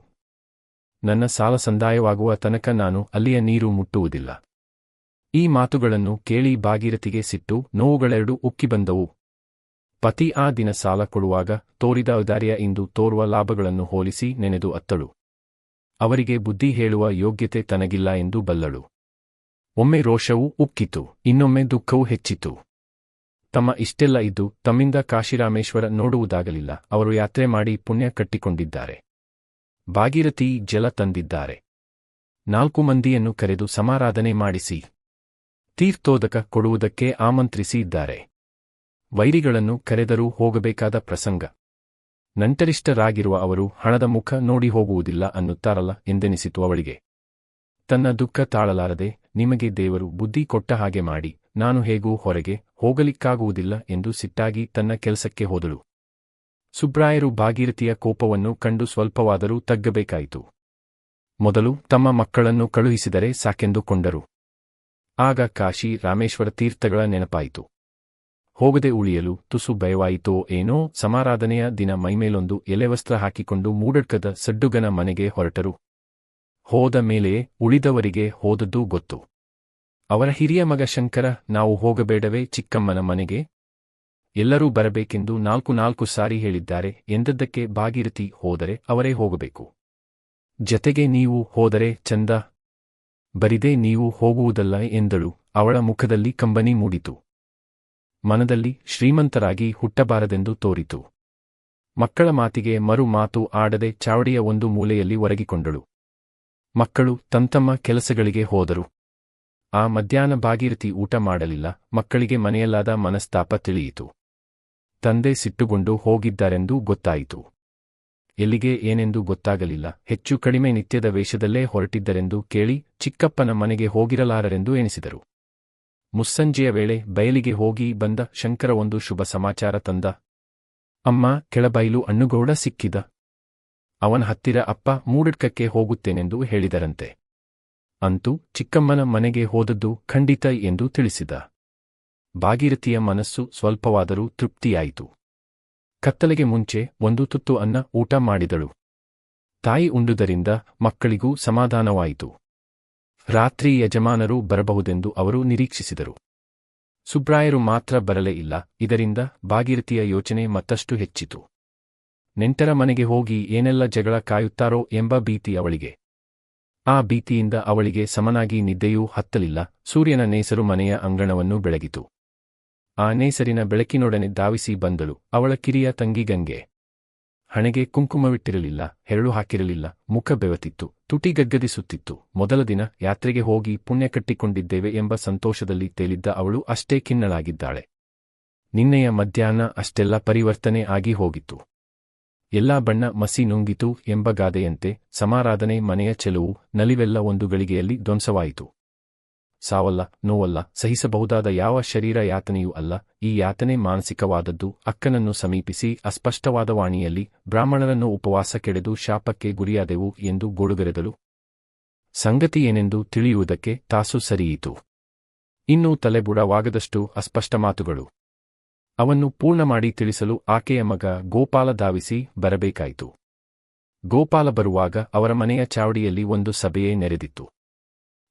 Speaker 1: ನನ್ನ ಸಾಲ ಸಂದಾಯವಾಗುವ ತನಕ ನಾನು ಅಲ್ಲಿಯ ನೀರು ಮುಟ್ಟುವುದಿಲ್ಲ. ಈ ಮಾತುಗಳನ್ನು ಕೇಳಿ ಭಾಗೀರಥಿಗೆ ಸಿಟ್ಟು, ನೋವುಗಳೆರಡೂ ಉಕ್ಕಿ ಬಂದವು. ಪತಿ ಆ ದಿನ ಸಾಲ ಕೊಡುವಾಗ ತೋರಿದ ಔದಾರ್ಯ ಇಂದು ತೋರುವ ಲಾಭಗಳನ್ನು ಹೋಲಿಸಿ ನೆನೆದು ಅತ್ತಳು. ಅವರಿಗೆ ಬುದ್ಧಿ ಹೇಳುವ ಯೋಗ್ಯತೆ ತನಗಿಲ್ಲ ಎಂದು ಬಲ್ಲಳು. ಒಮ್ಮೆ ರೋಷವೂ ಉಕ್ಕಿತು, ಇನ್ನೊಮ್ಮೆ ದುಃಖವೂ ಹೆಚ್ಚಿತು. ತಮ್ಮ ಇಷ್ಟೆಲ್ಲ ಇದ್ದು ತಮ್ಮಿಂದ ಕಾಶಿರಾಮೇಶ್ವರ ನೋಡುವುದಾಗಲಿಲ್ಲ. ಅವರು ಯಾತ್ರೆ ಮಾಡಿ ಪುಣ್ಯ ಕಟ್ಟಿಕೊಂಡಿದ್ದಾರೆ. ಭಾಗೀರಥಿ ಜಲ ತಂದಿದ್ದಾರೆ. 4 ಮಂದಿಯನ್ನು ಕರೆದು ಸಮಾರಾಧನೆ ಮಾಡಿಸಿ ತೀರ್ಥೋದಕ ಕೊಡುವುದಕ್ಕೆ ಆಮಂತ್ರಿಸಿ ಇದ್ದಾರೆ. ವೈರಿಗಳನ್ನು ಕರೆದರೂ ಹೋಗಬೇಕಾದ ಪ್ರಸಂಗ. ನಂಟರಿಷ್ಟರಾಗಿರುವ ಅವರು ಹಣದ ಮುಖ ನೋಡಿ ಹೋಗುವುದಿಲ್ಲ ಅನ್ನುತ್ತಾರಲ್ಲ ಎಂದೆನಿಸಿತು ಅವಳಿಗೆ. ತನ್ನ ದುಃಖ ತಾಳಲಾರದೆ, ನಿಮಗೆ ದೇವರು ಬುದ್ಧಿ ಕೊಟ್ಟ ಹಾಗೆ ಮಾಡಿ, ನಾನು ಹೇಗೂ ಹೊರಗೆ ಹೋಗಲಿಕ್ಕಾಗುವುದಿಲ್ಲ ಎಂದು ಸಿಟ್ಟಾಗಿ ತನ್ನ ಕೆಲಸಕ್ಕೆ ಹೋದಳು. ಸುಬ್ರಾಯರು ಭಾಗೀರಥಿಯ ಕೋಪವನ್ನು ಕಂಡು ಸ್ವಲ್ಪವಾದರೂ ತಗ್ಗಬೇಕಾಯಿತು. ಮೊದಲು ತಮ್ಮ ಮಕ್ಕಳನ್ನು ಕಳುಹಿಸಿದರೆ ಸಾಕೆಂದುಕೊಂಡರು. ಆಗ ಕಾಶಿ ರಾಮೇಶ್ವರ ತೀರ್ಥಗಳ ನೆನಪಾಯಿತು. ಹೋಗದೆ ಉಳಿಯಲು ತುಸು ಭಯವಾಯಿತೋ ಏನೋ. ಸಮಾರಾಧನೆಯ ದಿನ ಮೈಮೇಲೊಂದು ಎಲೆವಸ್ತ್ರ ಹಾಕಿಕೊಂಡು ಮೂಡಡ್ಕದ ಸಡ್ಡುಗನ ಮನೆಗೆ ಹೊರಟರು. ಹೋದ ಮೇಲೆಯೇ ಉಳಿದವರಿಗೆ ಹೋದದ್ದೂ ಗೊತ್ತು. ಅವರ ಹಿರಿಯ ಮಗ ಶಂಕರ, ನಾವು ಹೋಗಬೇಡವೇ ಚಿಕ್ಕಮ್ಮನ ಮನೆಗೆ? ಎಲ್ಲರೂ ಬರಬೇಕೆಂದು 4 ಸಾರಿ ಹೇಳಿದ್ದಾರೆ ಎಂದದ್ದಕ್ಕೆ ಭಾಗೀರಥಿ ಹೋದರೆ ಅವರೇ ಹೋಗಬೇಕು. ಜತೆಗೆ ನೀವು ಹೋದರೆ ಚಂದ. ಬರಿದೇ ನೀವು ಹೋಗುವುದಲ್ಲ ಎಂದಳು. ಅವಳ ಮುಖದಲ್ಲಿ ಕಂಬನಿ ಮೂಡಿತು. ಮನದಲ್ಲಿ ಶ್ರೀಮಂತರಾಗಿ ಹುಟ್ಟಬಾರದೆಂದು ತೋರಿತು. ಮಕ್ಕಳ ಮಾತಿಗೆ ಮರು ಮಾತು ಆಡದೆ ಚಾವಡಿಯ ಒಂದು ಮೂಲೆಯಲ್ಲಿ ಒರಗಿಕೊಂಡಳು. ಮಕ್ಕಳು ತಮ್ಮ ಕೆಲಸಗಳಿಗೆ ಹೋದರು. ಆ ಮಧ್ಯಾಹ್ನ ಭಾಗೀರಥಿ ಊಟ ಮಾಡಲಿಲ್ಲ. ಮಕ್ಕಳಿಗೆ ಮನೆಯಲ್ಲಾದ ಮನಸ್ತಾಪ ತಿಳಿಯಿತು. ತಂದೆ ಸಿಟ್ಟುಗೊಂಡು ಹೋಗಿದ್ದಾರೆಂದು ಗೊತ್ತಾಯಿತು. ಎಲ್ಲಿಗೆ ಏನೆಂದು ಗೊತ್ತಾಗಲಿಲ್ಲ. ಹೆಚ್ಚು ಕಡಿಮೆ ನಿತ್ಯದ ವೇಷದಲ್ಲೇ ಹೊರಟಿದ್ದರೆಂದು ಕೇಳಿ ಚಿಕ್ಕಪ್ಪನ ಮನೆಗೆ ಹೋಗಿರಲಾರರೆಂದು ಎನಿಸಿದರು. ಮುಸ್ಸಂಜೆಯ ವೇಳೆ ಬಯಲಿಗೆ ಹೋಗಿ ಬಂದ ಶಂಕರ ಒಂದು ಶುಭ ಸಮಾಚಾರ ತಂದ. ಅಮ್ಮ, ಕೆಳಬೈಲು ಅಣ್ಣುಗೌಡ ಸಿಕ್ಕಿದ. ಅವನ ಹತ್ತಿರ ಅಪ್ಪ ಮೂಡಡ್ಕಕ್ಕೆ ಹೋಗುತ್ತೇನೆಂದು ಹೇಳಿದರಂತೆ. ಅಂತೂ ಚಿಕ್ಕಮ್ಮನ ಮನೆಗೆ ಹೋದದ್ದು ಖಂಡಿತ ಎಂದು ತಿಳಿಸಿದ. ಭಾಗೀರಥಿಯ ಮನಸ್ಸು ಸ್ವಲ್ಪವಾದರೂ ತೃಪ್ತಿಯಾಯಿತು. ಕತ್ತಲೆಗೆ ಮುಂಚೆ ಒಂದು ತುತ್ತು ಅನ್ನ ಊಟ ಮಾಡಿದಳು. ತಾಯಿ ಉಂಡುದರಿಂದ ಮಕ್ಕಳಿಗೂ ಸಮಾಧಾನವಾಯಿತು. ರಾತ್ರಿ ಯಜಮಾನರು ಬರಬಹುದೆಂದು ಅವರು ನಿರೀಕ್ಷಿಸಿದರು. ಸುಬ್ರಾಯರು ಮಾತ್ರ ಬರಲೇ ಇಲ್ಲ. ಇದರಿಂದ ಭಾಗೀರಥಿಯ ಯೋಚನೆ ಮತ್ತಷ್ಟು ಹೆಚ್ಚಿತು. ನೆಂಟರ ಮನೆಗೆ ಹೋಗಿ ಏನೆಲ್ಲ ಜಗಳ ಕಾಯುತ್ತಾರೋ ಎಂಬ ಭೀತಿ ಅವಳಿಗೆ. ಆ ಭೀತಿಯಿಂದ ಅವಳಿಗೆ ಸಮನಾಗಿ ನಿದ್ದೆಯೂ ಹತ್ತಲಿಲ್ಲ. ಸೂರ್ಯನ ನೇಸರು ಮನೆಯ ಅಂಗಣವನ್ನು ಬೆಳಗಿತು. ಆ ನೇಸರಿನ ಬೆಳಕಿನೊಡನೆ ಧಾವಿಸಿ ಬಂದಳು ಅವಳ ಕಿರಿಯ ತಂಗಿ ಗಂಗೆ. ಹಣೆಗೆ ಕುಂಕುಮವಿಟ್ಟಿರಲಿಲ್ಲ, ಹೆರಳು ಹಾಕಿರಲಿಲ್ಲ, ಮುಖ ಬೆವತಿತ್ತು, ತುಟಿ ಗಗ್ಗದಿಸುತ್ತಿತ್ತು. ಮೊದಲ ದಿನ ಯಾತ್ರೆಗೆ ಹೋಗಿ ಪುಣ್ಯ ಕಟ್ಟಿಕೊಂಡಿದ್ದೇವೆ ಎಂಬ ಸಂತೋಷದಲ್ಲಿ ತೇಲಿದ್ದ ಅವಳು ಅಷ್ಟೇ ಖಿನ್ನಳಾಗಿದ್ದಾಳೆ. ನಿನ್ನೆಯ ಮಧ್ಯಾಹ್ನ ಅಷ್ಟೆಲ್ಲ ಪರಿವರ್ತನೆ ಆಗಿ ಹೋಗಿತ್ತು. ಎಲ್ಲಾ ಬಣ್ಣ ಮಸಿ ನುಂಗಿತು ಎಂಬ ಗಾದೆಯಂತೆ ಸಮಾರಾಧನೆ ಮನೆಯ ಚೆಲುವು ನಲಿವೆಲ್ಲ ಒಂದು ಗಳಿಗೆಯಲ್ಲಿ ಧ್ವಂಸವಾಯಿತು. ಸಾವಲ್ಲ, ನೋವಲ್ಲ, ಸಹಿಸಬಹುದಾದ ಯಾವ ಶರೀರ ಯಾತನೆಯೂ ಅಲ್ಲ, ಈ ಯಾತನೆ ಮಾನಸಿಕವಾದದ್ದು. ಅಕ್ಕನನ್ನು ಸಮೀಪಿಸಿ ಅಸ್ಪಷ್ಟವಾದ ವಾಣಿಯಲ್ಲಿ ಬ್ರಾಹ್ಮಣರನ್ನು ಉಪವಾಸ ಕೆಡೆದು ಶಾಪಕ್ಕೆ ಗುರಿಯಾದೆವು ಎಂದು ಗೋಳುಗರೆದಳು. ಸಂಗತಿ ಏನೆಂದು ತಿಳಿಯುವುದಕ್ಕೆ ತಾಸು ಸರಿಯಿತು. ಇನ್ನೂ ತಲೆಬುಡವಾಗದಷ್ಟು ಅಸ್ಪಷ್ಟ ಮಾತುಗಳು. ಅವನ್ನು ಪೂರ್ಣ ಮಾಡಿ ತಿಳಿಸಲು ಆಕೆಯ ಮಗ ಗೋಪಾಲ ಧಾವಿಸಿ ಬರಬೇಕಾಯಿತು. ಗೋಪಾಲ ಬರುವಾಗ ಅವರ ಮನೆಯ ಚಾವಡಿಯಲ್ಲಿ ಒಂದು ಸಭೆಯೇ ನೆರೆದಿತ್ತು.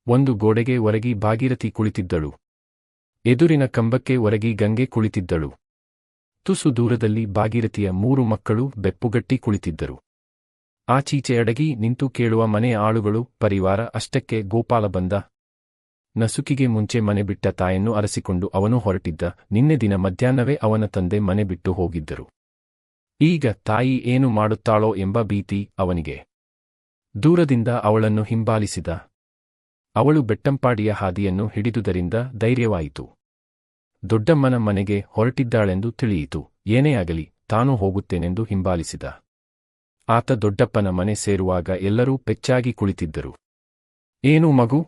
Speaker 1: ಒಂದು ಗೋಡೆಗೆ ಒರಗಿ ಭಾಗೀರಥಿ ಕುಳಿತಿದ್ದಳು. ಎದುರಿನ ಕಂಬಕ್ಕೆ ಒರಗಿ ಗಂಗೆ ಕುಳಿತಿದ್ದಳು. ತುಸು ದೂರದಲ್ಲಿ ಭಾಗೀರಥಿಯ 3 ಮಕ್ಕಳು ಬೆಪ್ಪುಗಟ್ಟಿ ಕುಳಿತಿದ್ದರು. ಆಚೀಚೆ ಅಡಗಿ ನಿಂತು ಕೇಳುವ ಮನೆಯ ಆಳುಗಳು ಪರಿವಾರ. ಅಷ್ಟಕ್ಕೆ ಗೋಪಾಲ ಬಂದ. ನಸುಕಿಗೆ ಮುಂಚೆ ಮನೆ ಬಿಟ್ಟ ತಾಯನ್ನು ಅರಸಿಕೊಂಡು ಅವನು ಹೊರಟಿದ್ದ. ನಿನ್ನೆ ದಿನ ಮಧ್ಯಾಹ್ನವೇ ಅವನ ತಂದೆ ಮನೆ ಬಿಟ್ಟು ಹೋಗಿದ್ದರು. ಈಗ ತಾಯಿ ಏನು ಮಾಡುತ್ತಾಳೋ ಎಂಬ ಭೀತಿ ಅವನಿಗೆ. ದೂರದಿಂದ ಅವಳನ್ನು ಹಿಂಬಾಲಿಸಿದ. ಅವಳು ಬೆಟ್ಟಂಪಾಡಿಯ ಹಾದಿಯನ್ನು ಹಿಡಿದುದರಿಂದ ಧೈರ್ಯವಾಯಿತು. ದೊಡ್ಡಮ್ಮನ ಮನೆಗೆ ಹೊರಟಿದ್ದಾಳೆಂದು ತಿಳಿಯಿತು. ಏನೇ ಆಗಲಿ ತಾನು ಹೋಗುತ್ತೇನೆಂದು ಹಿಂಬಾಲಿಸಿದ. ಆತ ದೊಡ್ಡಪ್ಪನ ಮನೆ ಸೇರುವಾಗ ಎಲ್ಲರೂ ಪೆಚ್ಚಾಗಿ ಕುಳಿತಿದ್ದರು. ಏನು ಮಗು,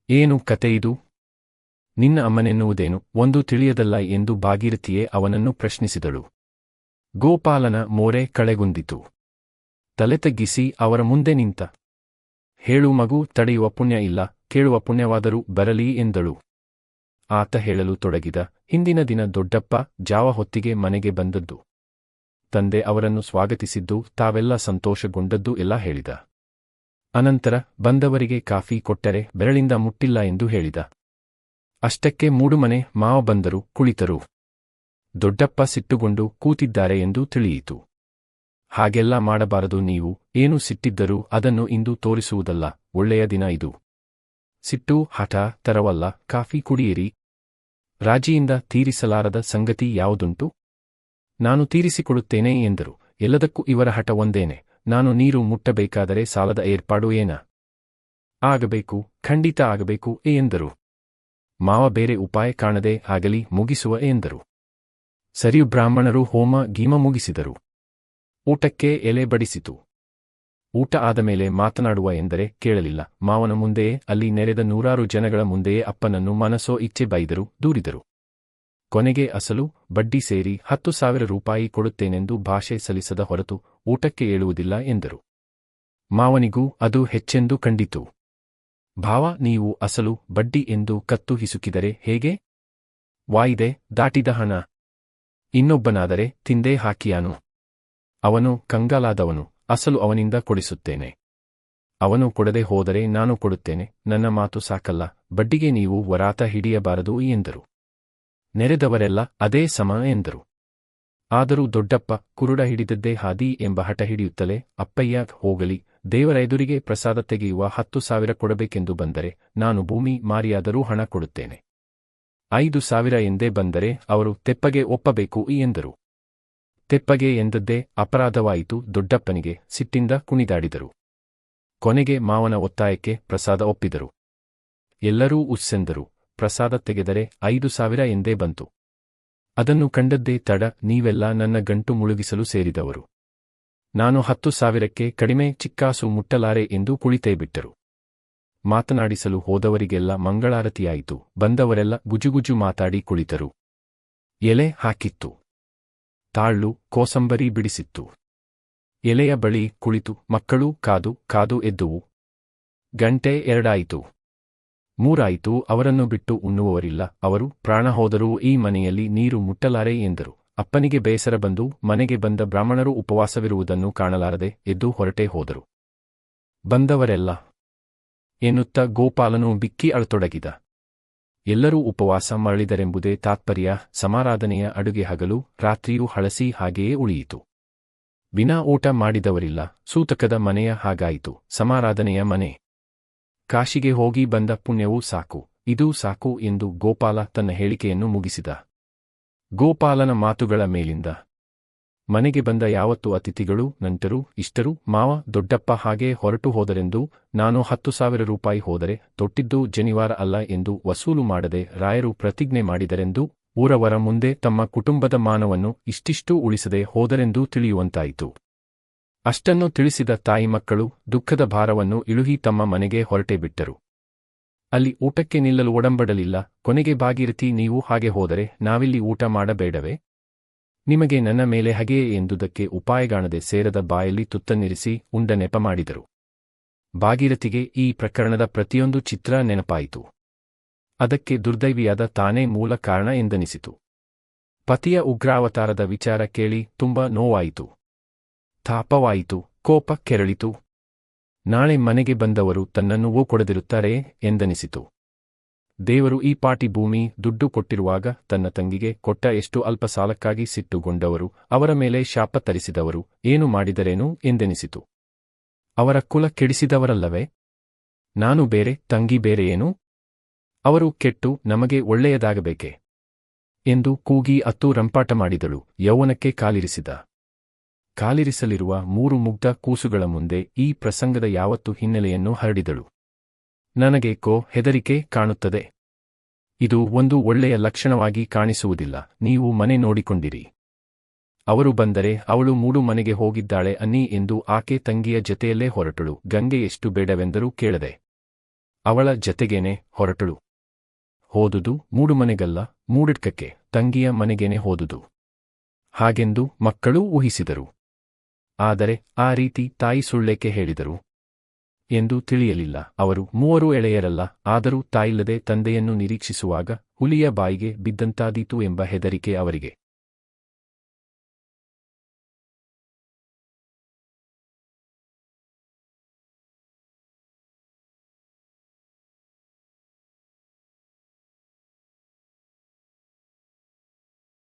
Speaker 1: ಏನು ಕತೆಯಿದು? ನಿನ್ನ ಅಮ್ಮನೆನ್ನುವುದೇನು ಒಂದು ತಿಳಿಯದಲ್ಲ ಎಂದು ಭಾಗೀರಥಿಯೇ ಅವನನ್ನು ಪ್ರಶ್ನಿಸಿದಳು. ಗೋಪಾಲನ ಮೋರೆ ಕಳೆಗುಂದಿತು. ತಲೆ ತಗ್ಗಿಸಿ ಅವರ ಮುಂದೆ ನಿಂತ. ಹೇಳು ಮಗು, ತಡೆಯುವ ಪುಣ್ಯ ಇಲ್ಲ, ಕೇಳುವ ಪುಣ್ಯವಾದರೂ ಬರಲಿ ಎಂದಳು. ಆತ ಹೇಳಲು ತೊಡಗಿದ. ಹಿಂದಿನ ದಿನ ದೊಡ್ಡಪ್ಪ ಜಾವ ಹೊತ್ತಿಗೆ ಮನೆಗೆ ಬಂದದ್ದು. ತಂದೆ ಅವರನ್ನು ಸ್ವಾಗತಿಸಿದ್ದು, ತಾವೆಲ್ಲ ಸಂತೋಷಗೊಂಡದ್ದು ಎಲ್ಲ ಹೇಳಿದ. ಅನಂತರ ಬಂದವರಿಗೆ ಕಾಫಿ ಕೊಟ್ಟರೆ ಬೆರಳಿಂದ ಮುಟ್ಟಿಲ್ಲ ಎಂದು ಹೇಳಿದ. ಅಷ್ಟಕ್ಕೆ ಮೂಡುಮನೆ ಮಾವ ಬಂದರು, ಕುಳಿತರು. ದೊಡ್ಡಪ್ಪ ಸಿಟ್ಟುಗೊಂಡು ಕೂತಿದ್ದಾರೆ ಎಂದು ತಿಳಿಯಿತು. ಹಾಗೆಲ್ಲ ಮಾಡಬಾರದು ನೀವು, ಏನು ಸಿಟ್ಟಿದ್ದರೂ ಅದನ್ನು ಇಂದು ತೋರಿಸುವುದಲ್ಲ, ಒಳ್ಳೆಯ ದಿನ ಇದು. ಸಿಟ್ಟು ಹಠ ತರವಲ್ಲ, ಕಾಫಿ ಕುಡಿಯಿರಿ. ರಾಜಿಯಿಂದ ತೀರಿಸಲಾರದ ಸಂಗತಿ ಯಾವುದುಂಟು? ನಾನು ತೀರಿಸಿಕೊಡುತ್ತೇನೆ ಎಂದರು. ಎಲ್ಲದಕ್ಕೂ ಇವರ ಹಠ ಒಂದೇನೆ. ನಾನು ನೀರು ಮುಟ್ಟಬೇಕಾದರೆ ಸಾಲದ ಏರ್ಪಾಡು ಏನ? ಆಗಬೇಕು, ಖಂಡಿತ ಆಗಬೇಕು ಎಂದರು. ಮಾವ ಬೇರೆ ಉಪಾಯ ಕಾಣದೆ ಆಗಲಿ ಮುಗಿಸುವ ಎಂದರು. ಸರಿಯು ಬ್ರಾಹ್ಮಣರು ಹೋಮ ಗೀಮ ಮುಗಿಸಿದರು. ಊಟಕ್ಕೆ ಎಲೆ ಬಡಿಸಿತು. ಊಟ ಆದಮೇಲೆ ಮಾತನಾಡುವ ಎಂದರೆ ಕೇಳಲಿಲ್ಲ. ಮಾವನ ಮುಂದೆಯೇ ಅಲ್ಲಿ ನೆರೆದ 100 ಜನಗಳ ಮುಂದೆಯೇ ಅಪ್ಪನನ್ನು ಮನಸೋ ಇಚ್ಛೆ ಬೈದರು, ದೂರಿದರು. ಕೊನೆಗೆ ಅಸಲು ಬಡ್ಡಿ ಸೇರಿ 10,000 ರೂಪಾಯಿ ಕೊಡುತ್ತೇನೆಂದು ಭಾಷೆ ಸಲ್ಲಿಸದ ಹೊರತು ಊಟಕ್ಕೆ ಏಳುವುದಿಲ್ಲ ಎಂದರು. ಮಾವನಿಗೂ ಅದು ಹೆಚ್ಚೆಂದು ಕಂಡಿತು. ಭಾವ, ನೀವು ಅಸಲು ಬಡ್ಡಿ ಎಂದು ಕತ್ತು ಹಿಸುಕಿದರೆ ಹೇಗೆ? ವಾಯಿದೆ ದಾಟಿದ ಹಣ. ಇನ್ನೊಬ್ಬನಾದರೆ ತಿಂದೇ ಹಾಕಿಯಾನು. ಅವನು ಕಂಗಾಲಾದವನು. ಅಸಲು ಅವನಿಂದ ಕೊಡಿಸುತ್ತೇನೆ. ಅವನು ಕೊಡದೆ ಹೋದರೆ ನಾನು ಕೊಡುತ್ತೇನೆ. ನನ್ನ ಮಾತು ಸಾಕಲ್ಲ, ಬಡ್ಡಿಗೆ ನೀವು ವರಾತ ಹಿಡಿಯಬಾರದು ಎಂದರು. ನೆರೆದವರೆಲ್ಲ ಅದೇ ಸಮ ಎಂದರು. ಆದರೂ ದೊಡ್ಡಪ್ಪ ಕುರುಡ ಹಿಡಿದದ್ದೇ ಹಾದಿ ಎಂಬ ಹಠ ಹಿಡಿಯುತ್ತಲೇ, ಅಪ್ಪಯ್ಯ ಹೋಗಲಿ, ದೇವರ ಎದುರಿಗೆ ಪ್ರಸಾದ ತೆಗೆಯುವ 10,000 ಕೊಡಬೇಕೆಂದು ಬಂದರೆ ನಾನು ಭೂಮಿ ಮಾರಿಯಾದರೂ ಹಣ ಕೊಡುತ್ತೇನೆ. 5,000 ಎಂದೇ ಬಂದರೆ ಅವರು ತೆಪ್ಪಗೆ ಒಪ್ಪಬೇಕು ಎಂದರು. ತೆಪ್ಪಗೆ ಎಂದದ್ದೇ ಅಪರಾಧವಾಯಿತು ದೊಡ್ಡಪ್ಪನಿಗೆ. ಸಿಟ್ಟಿಂದ ಕುಣಿದಾಡಿದರು. ಕೊನೆಗೆ ಮಾವನ ಒತ್ತಾಯಕ್ಕೆ ಪ್ರಸಾದ ಒಪ್ಪಿದರು. ಎಲ್ಲರೂ ಉಸ್ಸೆಂದರು. ಪ್ರಸಾದ ತೆಗೆದರೆ 5,000 ಎಂದೇ ಬಂತು. ಅದನ್ನು ಕಂಡದ್ದೇ ತಡ. ನೀವೆಲ್ಲ ನನ್ನ ಗಂಟು ಮುಳುಗಿಸಲು ಸೇರಿದವರು. ನಾನು 10,000ಕ್ಕೆ ಕಡಿಮೆ ಚಿಕ್ಕಾಸು ಮುಟ್ಟಲಾರೆ ಎಂದು ಕುಳಿತೇ ಬಿಟ್ಟರು. ಮಾತನಾಡಿಸಲು ಹೋದವರಿಗೆಲ್ಲ ಮಂಗಳಾರತಿಯಾಯಿತು. ಬಂದವರೆಲ್ಲ ಗುಜುಗುಜು ಮಾತಾಡಿ ಕುಳಿತರು. ಎಲೆ ಹಾಕಿತ್ತು. ತಾಳ್ಳು ಕೋಸಂಬರಿ ಬಿಡಿಸಿತ್ತು. ಎಲೆಯ ಬಳಿ ಕುಳಿತು ಮಕ್ಕಳು ಕಾದು ಕಾದು ಎದ್ದುವು. ಗಂಟೆ 2 ಆಯಿತು, 3 ಆಯಿತು. ಅವರನ್ನು ಬಿಟ್ಟು ಉಣ್ಣುವವರಿಲ್ಲ. ಅವರು ಪ್ರಾಣ ಹೋದರೂ ಈ ಮನೆಯಲ್ಲಿ ನೀರು ಮುಟ್ಟಲಾರೆ ಎಂದರು. ಅಪ್ಪನಿಗೆ ಬೇಸರ ಬಂದು ಮನೆಗೆ ಬಂದ ಬ್ರಾಹ್ಮಣರು ಉಪವಾಸವಿರುವುದನ್ನು ಕಾಣಲಾರದೆ ಎದ್ದು ಹೊರಟೇ ಹೋದರು. ಬಂದವರೆಲ್ಲ ಎನ್ನುತ್ತ ಗೋಪಾಲನು ಬಿಕ್ಕಿ ಅಳತೊಡಗಿದ. ಎಲ್ಲರೂ ಉಪವಾಸ ಮರಳಿದರೆಂಬುದೇ ತಾತ್ಪರ್ಯ. ಸಮಾರಾಧನೆಯ ಅಡುಗೆ ಹಗಲು ರಾತ್ರಿಯೂ ಹಳಸಿ ಹಾಗೆಯೇ ಉಳಿಯಿತು. ವಿನಾ ಊಟ ಮಾಡಿದವರಿಲ್ಲ. ಸೂತಕದ ಮನೆಯ ಹಾಗಾಯಿತು ಸಮಾರಾಧನೆಯ ಮನೆ. ಕಾಶಿಗೆ ಹೋಗಿ ಬಂದ ಪುಣ್ಯವೂ ಸಾಕು, ಇದೂ ಸಾಕು ಎಂದು ಗೋಪಾಲ ತನ್ನ ಹೇಳಿಕೆಯನ್ನು ಮುಗಿಸಿದ. ಗೋಪಾಲನ ಮಾತುಗಳ ಮೇಲಿಂದ ಮನೆಗೆ ಬಂದ ಯಾವತ್ತು ಅತಿಥಿಗಳು, ನಂಟರು, ಇಷ್ಟರು, ಮಾವ, ದೊಡ್ಡಪ್ಪ ಹಾಗೆ ಹೊರಟು ಹೋದರೆಂದು, ನಾನು 10,000 ರೂಪಾಯಿ ಹೋದರೆ ತೊಟ್ಟಿದ್ದು ಜನಿವಾರ ಅಲ್ಲ ಎಂದು ವಸೂಲು ಮಾಡದೆ ರಾಯರು ಪ್ರತಿಜ್ಞೆ ಮಾಡಿದರೆಂದು, ಊರವರ ಮುಂದೆ ತಮ್ಮ ಕುಟುಂಬದ ಮಾನವನ್ನು ಇಷ್ಟಿಷ್ಟೂ ಉಳಿಸದೆ ಹೋದರೆಂದೂ ತಿಳಿಯುವಂತಾಯಿತು. ಅಷ್ಟನ್ನು ತಿಳಿಸಿದ ತಾಯಿ ಮಕ್ಕಳು ದುಃಖದ ಭಾರವನ್ನು ಇಳುಹಿ ತಮ್ಮ ಮನೆಗೆ ಹೊರಟೇ ಬಿಟ್ಟರು. ಅಲ್ಲಿ ಊಟಕ್ಕೆ ನಿಲ್ಲಲು ಒಡಂಬಡಲಿಲ್ಲ. ಕೊನೆಗೆ ಭಾಗೀರಥಿ, ನೀವು ಹಾಗೆ ಹೋದರೆ ನಾವಿಲ್ಲಿ ಊಟ ಮಾಡಬೇಡವೇ? ನಿಮಗೆ ನನ್ನ ಮೇಲೆ ಹಾಗೆಯೇ ಎಂದುದಕ್ಕೆ ಉಪಾಯಗಾಣದೆ ಸೇರದ ಬಾಯಲ್ಲಿ ತುತ್ತನ್ನಿರಿಸಿ ಉಂಡ ನೆಪ ಮಾಡಿದರು. ಭಾಗೀರಥಿಗೆ ಈ ಪ್ರಕರಣದ ಪ್ರತಿಯೊಂದು ಚಿತ್ರ ನೆನಪಾಯಿತು. ಅದಕ್ಕೆ ದುರ್ದೈವಿಯಾದ ತಾನೇ ಮೂಲ ಕಾರಣ ಎಂದನಿಸಿತು. ಪತಿಯ ಉಗ್ರಾವತಾರದ ವಿಚಾರ ಕೇಳಿ ತುಂಬ ನೋವಾಯಿತು. ತಾಪವಾಯಿತು, ಕೋಪ ಕೆರಳಿತು. ನಾಳೆ ಮನೆಗೆ ಬಂದವರು ತನ್ನನ್ನು ಕೊಡದಿರುತ್ತಾರೆಯೇ ಎಂದನಿಸಿತು. ದೇವರು ಈ ಪಾಟಿ ಭೂಮಿ ದುಡ್ಡು ಕೊಟ್ಟಿರುವಾಗ ತನ್ನ ತಂಗಿಗೆ ಕೊಟ್ಟ ಎಷ್ಟು ಅಲ್ಪ ಸಾಲಕ್ಕಾಗಿ ಸಿಟ್ಟುಗೊಂಡವರು, ಅವರ ಮೇಲೆ ಶಾಪ ತರಿಸಿದವರು ಏನು ಮಾಡಿದರೇನು ಎಂದೆನಿಸಿತು. ಅವರ ಕುಲ ಕೆಡಿಸಿದವರಲ್ಲವೇ? ನಾನು ಬೇರೆ, ತಂಗಿ ಬೇರೆಯೇನು? ಅವರು ಕೆಟ್ಟು ನಮಗೆ ಒಳ್ಳೆಯದಾಗಬೇಕೆ ಎಂದು ಕೂಗಿ ಅತ್ತು ರಂಪಾಟ ಮಾಡಿದಳು. ಯೌವನಕ್ಕೆ ಕಾಲಿರಿಸಲಿರುವ 3 ಮುಗ್ಧ ಕೂಸುಗಳ ಮುಂದೆ ಈ ಪ್ರಸಂಗದ ಯಾವತ್ತು ಹಿನ್ನೆಲೆಯನ್ನು ಹರಡಿದಳು. ನನಗೇಕೋ ಹೆದರಿಕೆ ಕಾಣುತ್ತದೆ. ಇದು ಒಂದು ಒಳ್ಳೆಯ ಲಕ್ಷಣವಾಗಿ ಕಾಣಿಸುವುದಿಲ್ಲ. ನೀವು ಮನೆ ನೋಡಿಕೊಂಡಿರಿ. ಅವರು ಬಂದರೆ ಅವಳು ಮೂಡು ಮನೆಗೆ ಹೋಗಿದ್ದಾಳೆ ಅನ್ನಿ ಎಂದು ಆಕೆ ತಂಗಿಯ ಜತೆಯಲ್ಲೇ ಹೊರಟಳು. ಗಂಗೆ ಎಷ್ಟು ಬೇಡವೆಂದರೂ ಕೇಳದೆ ಅವಳ ಜತೆಗೇನೆ ಹೊರಟಳು. ಹೋದುದು ಮೂಡುಮನೆಗಲ್ಲ, ಮೂಡಿಡ್ಕಕ್ಕೆ, ತಂಗಿಯ ಮನೆಗೇನೆ ಹೋದುದು. ಹಾಗೆಂದು ಮಕ್ಕಳೂ ಊಹಿಸಿದರು. ಆದರೆ ಆ ರೀತಿ ತಾಯಿ ಸುಳ್ಳೇಕೆ ಹೇಳಿದರು ಎಂದು ತಿಳಿಯಲಿಲ್ಲ. ಅವರು 3 ಎಳೆಯರಲ್ಲ, ಆದರೂ ತಾಯಿಲ್ಲದೆ ತಂದೆಯನ್ನು ನಿರೀಕ್ಷಿಸುವಾಗ ಹುಲಿಯ ಬಾಯಿಗೆ ಬಿದ್ದಂತಾದೀತು ಎಂಬ ಹೆದರಿಕೆ ಅವರಿಗೆ.